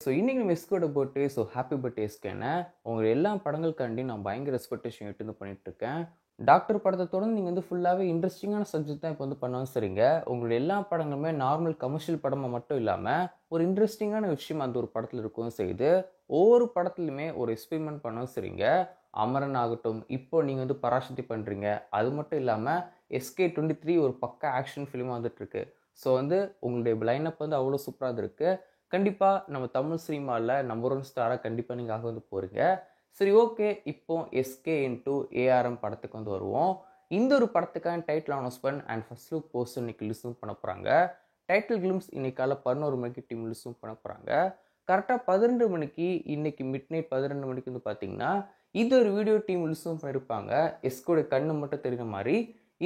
So இன்னைக்கு நம்ம எஸ்கோட birthday. So happy birthday எஸ்கேன்னு உங்க எல்லா படங்களுக்காண்டி நான் பயங்கர எக்ஸ்பெக்டேஷன் எடுத்து பண்ணிட்டு இருக்கேன். டாக்டர் படத்தை தொடர்ந்து நீங்கள் வந்து ஃபுல்லாகவே இன்ட்ரெஸ்டிங்கான சப்ஜெக்ட் தான் இப்போ வந்து பண்ணவும் சரிங்க. உங்களுடைய எல்லா படங்களுமே நார்மல் கமர்ஷியல் படமாக மட்டும் இல்லாமல் ஒரு இன்ட்ரெஸ்டிங்கான விஷயம் அந்த ஒரு படத்தில் இருக்கவும் செய்யுது. ஒவ்வொரு படத்துலையுமே ஒரு எக்ஸ்பெரிமெண்ட் பண்ணவும் சரிங்க. அமரன் ஆகட்டும், இப்போ நீங்கள் வந்து பராசக்தி பண்ணுறீங்க. அது மட்டும் இல்லாமல் SK23 ஒரு பக்கா ஆக்ஷன் ஃபிலிமாக வந்துட்டு இருக்கு. ஸோ வந்து உங்களுடைய லைனப் வந்து அவ்வளோ சூப்பராக இருக்கு. கண்டிப்பா நம்ம தமிழ் சினிமால நம்பர் 1 ஸ்டாரா கண்டிப்பா நீங்க ஆக வந்து போறீங்க. சரி, ஓகே. இப்போ எஸ்கே இன்டு ஏஆர்எம் படத்துக்கு வந்து வருவோம். இந்த ஒரு படத்துக்கான title announcement and first look poster இன்னைக்கு ரிலீஸும் பண்ண போறாங்க. டைட்டில் கிளிம்ஸ் இன்னைக்கு காலை 11 மணிக்கு டீம் ரிலீஸும் பண்ண போறாங்க. கரெக்டாக 12 மணிக்கு இன்னைக்கு மிட் நைட் 12 மணிக்கு வந்து பார்த்தீங்கன்னா இது ஒரு வீடியோ டீம் ரிலீஸும் பண்ணியிருப்பாங்க. எஸ்கோட கண்ணு மட்டும் தெரியுற மாதிரி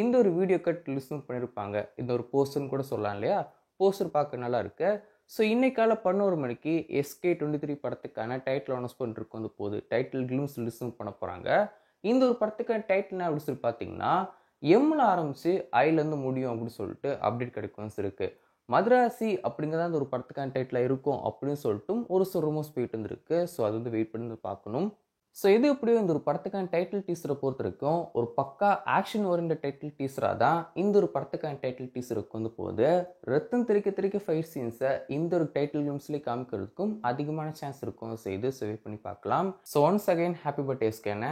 இந்த ஒரு வீடியோ கட் ரிலீஸும் பண்ணியிருப்பாங்க. இந்த ஒரு போஸ்டர்னு கூட சொல்லலாம் இல்லையா? போஸ்டர் பார்க்க நல்லா இருக்கு. ஸோ இன்னைக்கு காலை 11 மணிக்கு SK23 படத்துக்கான டைட்டில் அனௌன்ஸ்மெண்ட் இருக்கும் வந்து போகுது. டைட்டில் கிளிம்ஸ் ரிலீஸும் பண்ண போகிறாங்க. இந்த ஒரு படத்துக்கான டைட்டில் என்ன அப்படின்னு சொல்லி பார்த்தீங்கன்னா எம்ல ஆரம்பிச்சு ஐலேருந்து முடியும் அப்படின்னு சொல்லிட்டு அப்டேட் கிடைக்கும் இருக்கு. மதராசி அப்படிங்கிறத அந்த ஒரு படத்துக்கான டைட்டில் இருக்கும் அப்படின்னு சொல்லிட்டும் ஒரு சில ரூமர்ஸ் போயிட்டு இருந்திருக்கு. ஸோ அது வந்து வெயிட் பண்ணி பார்க்கணும். ஸோ எது எப்படியோ இந்த ஒரு படத்துக்கான டைட்டில் டீசரை பொறுத்த வரைக்கும் ஒரு பக்கா ஆக்ஷன் ஓரியன்ட் டைட்டில் டீசராக தான் இந்த ஒரு படத்துக்கான டைட்டில் டீசருக்கு வந்து போகுது. ரத்தம் தெறிக்க தெறிக்க ஃபைட் சீன்ஸை இந்த ஒரு டைட்டில் கிளிம்ஸ்லேயே காமிக்கிறதுக்கும் அதிகமான சான்ஸ் இருக்கும் செய்து சேவ் பண்ணி பார்க்கலாம். So once again happy birthday ஸ்கேனை